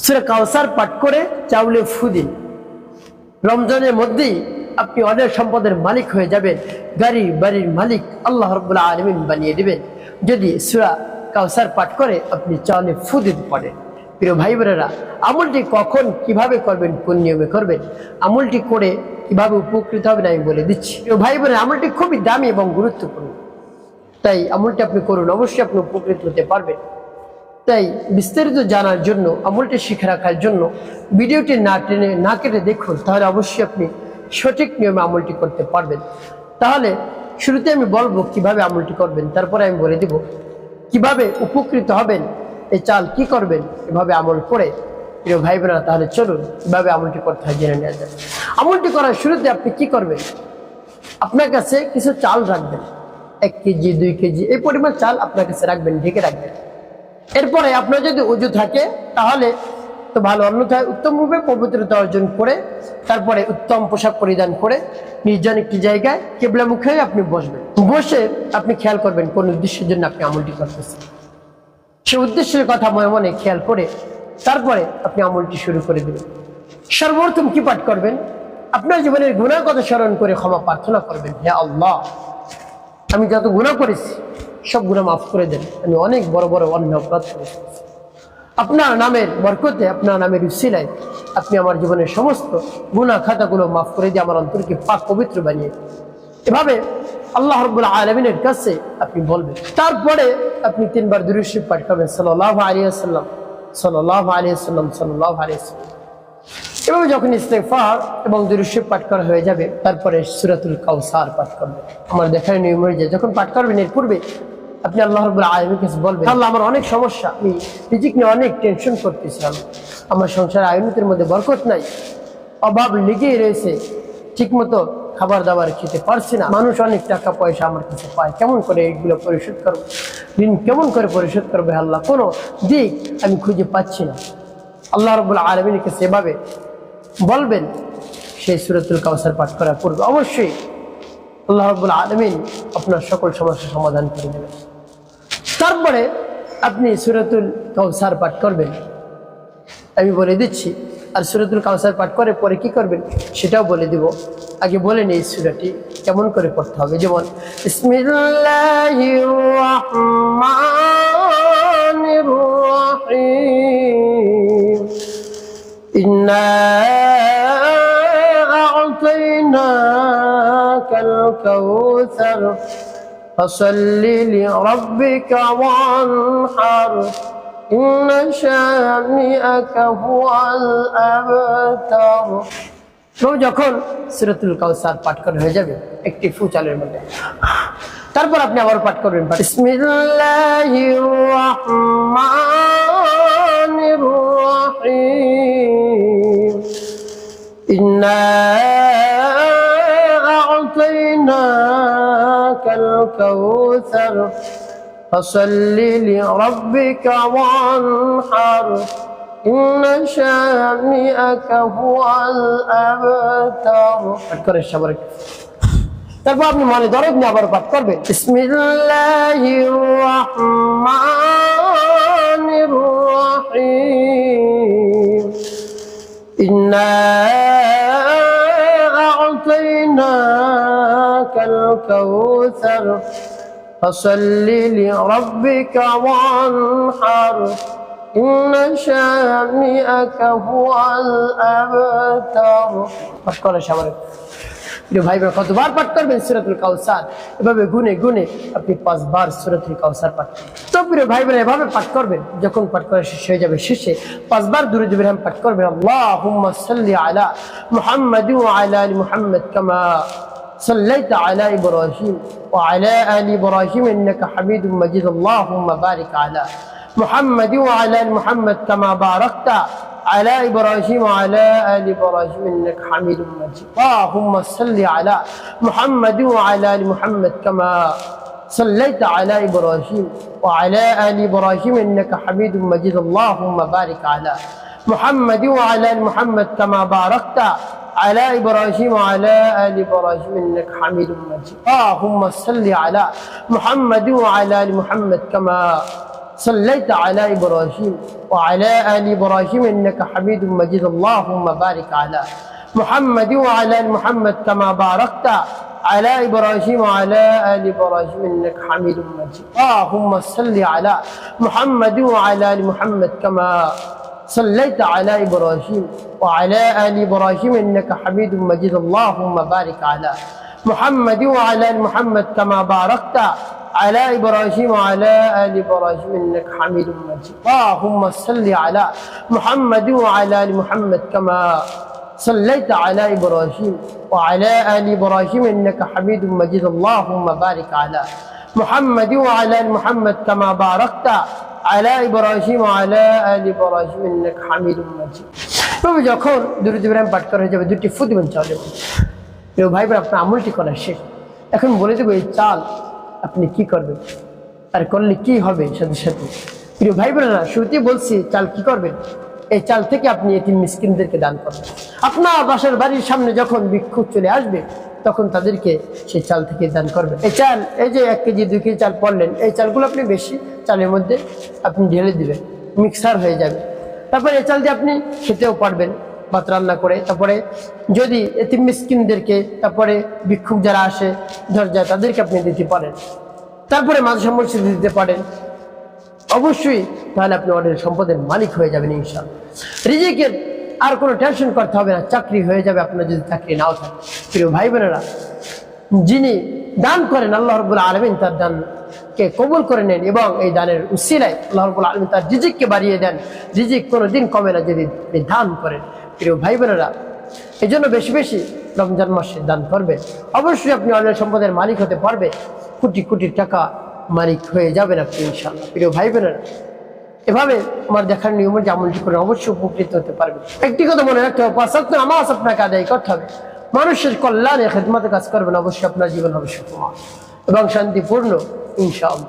সূরা কাউসার পাঠ করে চাউলে ফু দিন। রমজানের মধ্যেই আপনি অনেক সম্পদের মালিক হয়ে যাবেন, গাড়ি বাড়ির মালিক আল্লাহ রাব্বুল আলামিন বানিয়ে দিবেন যদি সূরা কাউসার পাঠ করে আপনি চাউলে ফু দিতে পারেন। প্রিয় ভাই বোনেরা, আমলটি কখন কিভাবে করবেন, কোন নিয়মে করবেন, আমলটি করে কিভাবে উপকৃত হবেন আমি বলে দিচ্ছি। প্রিয় ভাই বোনেরা, আমলটি খুবই দামি এবং গুরুত্বপূর্ণ, তাই আমলটি আপনি করুন, অবশ্যই আপনি উপকৃত হতে পারবেন। তাই বিস্তারিত জানার জন্য, আমলটি শিখে রাখার জন্য ভিডিওটি না টেনে না কেটে দেখুন, তাহলে অবশ্যই আপনি সঠিক নিয়মে আমলটি করতে পারবেন। তাহলে শুরুতে আমি বলবো কিভাবে আমলটি করবেন, তারপরে আমি বলে দিব কিভাবে উপকৃত হবেন, এই চাল কি করবেন এভাবে আমল করে। প্রিয় ভাই বোনেরা, তাহলে চলুন কিভাবে আমলটি করতে হয় জেনে নেওয়া যায়। আমলটি করার শুরুতে আপনি কি করবেন, আপনার কাছে কিছু চাল রাখবেন, 1 কেজি 2 কেজি এই পরিমাণ চাল আপনার কাছে রাখবেন, ঢেকে রাখবেন। এরপরে আপনার যদি ওযু থাকে তাহলে তো ভালো, অন্যথায় উত্তমভাবে পবিত্রতা অর্জন করে তারপরে উত্তম পোশাক পরিধান করে নির্জন একটি জায়গায় কিবলামুখী হয়ে আপনি বসবেন। বসে আপনি খেয়াল করবেন কোন উদ্দেশ্যের জন্য আপনি আমলটি করতেছেন, সে উদ্দেশ্যের কথা মনে মনে খেয়াল করে তারপরে আপনি আমলটি শুরু করে দেবেন। সর্বপ্রথম কি পাঠ করবেন, আপনার জীবনের গুনাহ কথা স্মরণ করে ক্ষমা প্রার্থনা করবেন। হে আল্লাহ, আমি যত গুনাহ করেছি সব গুনাহ মাফ করে দেন, আমি অনেক বড় বড় অন্যায় অপরাধ করেছি, আপনার নামের বরকতে আপনার নামের উসিলায় আপনি আমার জীবনের সমস্ত গুনাহ খাতাগুলো মাফ করে দিয়ে আমার অন্তরকে পাক পবিত্র বানিয়ে। এভাবে আল্লাহ রাব্বুল আলামিনের কাছে আপনি বলবেন। তারপরে আপনি 3 বার দুরূদ শরীফ পাঠ করবেন, সাল্লাল্লাহু আলাইহি ওয়াসাল্লাম সাল্লাল্লাহু আলাইহি ওয়াসাল্লাম সাল্লাল্লাহু আলাইহি ওয়াসাল্লাম। এভাবে যখন ইস্তেগফার এবং দুরূদ শরীফ পাঠ করা হয়ে যাবে তারপরে সূরাতুল কাউসার পাঠ করবেন। আমার দেখার নিয়ম অনুযায়ী যখন পাঠ করবেন এর পূর্বে আপনি আল্লাহ রাব্বুল আলামিনের কাছে বলবেন, আল্লাহ আমার অনেক সমস্যা, আমি রিজিক নিয়ে অনেক টেনশন করতেছিলাম, আমার সংসার আয়ুনিতের মধ্যে বরকত নাই, অভাব লেগেই রয়েছে, ঠিকমতো খাবার দাবার খেতে পারছি না, মানুষ অনেক টাকা পয়সা আমার কাছে পায়, কেমন করে এইগুলো পরিশোধ করবো, ঋণ কেমন করে পরিশোধ করবে আল্লাহ, কোনো দিক আমি খুঁজে পাচ্ছি না। আল্লাহ রাব্বুল আলামিনের কাছে এভাবে বলবেন। সেই সূরাতুল কাউসার পাঠ করার পূর্বে অবশ্যই আল্লাহ রাব্বুল আলামিন আপনার সকল সমস্যার সমাধান করে দেবেন। তারপরে আপনি সূরাতুল কাউসার পাঠ করবেন, আমি বলে দিচ্ছি। আর সূরাতুল কাউসার পাঠ করে পরে কি করবেন সেটাও বলে দিব, আগে বলে নেই সূরাটি কেমন করে পড়তে হবে। যেমন বিসমিল্লাহির রাহমানির রাহিম, ইন্না আ'তাইনাকাল কাউসার ফাসাল্লি লিরাব্বিকা ওয়ানহার ইন্না শানিআকা হুয়াল আবতার। তো যখন সূরাতুল কাউসার পাঠ করা হয়ে যাবে একটি ফু চালের মধ্যে, তারপর আপনি আবার পাঠ করবেন বিসমিল্লাহির রাহমানির রাহিম, ইন্না আ'তাইনাকাল কাউসার ফাসাল্লি লিরাব্বিকা ওয়ানহার ইন্না শানিআকা হুয়াল আবতার। পাঠ করে সবার। তারপর আপনি মনে দরদ নিয়ে আবার পাঠ করবেন বিসমিল্লাহির রাহমানির রাহিম, ইন্না আ'তাইনাকাল কাউসার ফাসাল্লি লিরাব্বিকা ওয়ানহার ইন্না শানিআকা হুয়াল আবতার। পাঠ করে সবার। ভাই বোন, কতবার পাঠ করবেন সূরাতুল কাউসার? এভাবে গুনে গুনে আপনি 5 বার সূরাতুল কাউসার পাঠ করবেন। তো প্রিয় ভাই বোন, এভাবে পাঠ করবেন। যখন পাঠ করা শেষ হয়ে যাবে শেষে 5 বার দুরূদ ইব্রাহিম পাঠ করবেন। আল্লাহুম্মা সাল্লি আলা মুহাম্মাদ ওয়া আলা আলি মুহাম্মাদ কামা সাল্লাইতা আলা ইব্রাহিম ওয়া আলা আলি ইব্রাহিম ইন্নাকা হামিদুম মাজিদ। আল্লাহুম্মা বারিক আলা মুহাম্মাদ ওয়া আলা আলি মুহাম্মাদ কামা বারাকতা على إبراهيم وعلى آل إبراهيم إنك حميد مجيد. اللهم صل على محمد وعلى آل محمد كما صليت على إبراهيم وعلى آل إبراهيم إنك حميد مجيد. اللهم بارك على محمد وعلى آل محمد كما باركت على إبراهيم وعلى آل إبراهيم إنك حميد مجيد. اللهم صل على محمد وعلى آل محمد كما صليت على إبراهيم وعلى آل إبراهيم إنك حميد مجيد اللهم بارك على محمد وعلى آل محمد كما باركت على إبراهيم وعلى آل إبراهيم إنك حميد مجيد اللهم صل على محمد وعلى آل محمد كما صليت على إبراهيم وعلى آل إبراهيم إنك حميد مجيد اللهم بارك على محمد وعلى آل محمد كما باركت على إبراهيم وعلى آل إبراهيم إنك حميد مجيد اللهم صل على محمد وعلى آل محمد كما صليت على إبراهيم وعلى آل إبراهيم إنك حميد مجيد اللهم بارك على محمد وعلى آل محمد كما باركت على إبراهيم وعلى آل إبراهيم إنك حميد مجيد তবে যখন দুরূদ ইব্রাহিম পাঠ করা হয়ে যাবে দুটি ফু দিবেন চালের মধ্যে। প্রিয় ভাই বোন, আপনার আমলটি করা শেষ। এখন বলে দেবো এই চাল আপনি কি করবেন আর করলে কি হবে সাথে সাথে। প্রিয় ভাই বোনেরা, শুরুতেই বলছি চাল কি করবেন। এই চাল থেকে আপনি এতিম মিসকিনদেরকে দান করবেন। আপনার বাসার বাড়ির সামনে যখন ভিক্ষুক চলে আসবে তখন তাদেরকে সেই চাল থেকে দান করবেন। এই চাল, এই যে 1 কেজি 2 কেজি চাল পড়লেন, এই চালগুলো আপনি বেশি চালের মধ্যে আপনি ঢেলে দিবেন, মিক্সার হয়ে যাবে। তারপরে এই চাল দিয়ে আপনি খেতেও পারবেন ভাত রান্না করে। তারপরে যদি এতিম মিসকিনদেরকে, তারপরে ভিক্ষুক যারা আসে দরজায় তাদেরকে আপনি দিতে পারেন। তারপরে মাদ্রাসা মসজিদে দিতে পারেন অবশ্যই। তাহলে আপনি অনেক সম্পদের মালিক হয়ে যাবেন ইনশাআল্লাহ। রিজিকের আর কোনো টেনশন করতে হবে না, চাকরি হয়ে যাবে আপনার যদি চাকরি নাও থাকে। প্রিয় ভাই বোনেরা, যিনি দান করেন আল্লাহ রাব্বুল আলামিন তার দানকে কবুল করে নেন এবং এই দানের উসিলায় আল্লাহ রাব্বুল আলামিন তার রিজিককে বাড়িয়ে দেন। রিজিক কোনোদিন কমে না যদি আপনি দান করেন। প্রিয় ভাই বোনেরা, এই জন্য বেশি বেশি রমজান মাসে দান করবেন। অবশ্যই আপনি অনেক সম্পদের মালিক হতে পারবেন, কোটি কোটি টাকা মালিক হয়ে যাবেন আপনি ইনশাআল্লাহ। প্রিয় ভাই বোনেরা, এভাবে আমার দেখার নিয়ম যে আমলটি করে অবশ্যই উপকৃত হতে পারবে। একটি কথা মনে রাখতে হবে, 5 ওয়াক্ত নামাজ আপনাকে আদায় করতে হবে। মানুষের কল্যাণে খেদমতে কাজ করবেন, অবশ্যই আপনার জীবন হবে সুখময় এবং শান্তিপূর্ণ ইনশাআল্লাহ।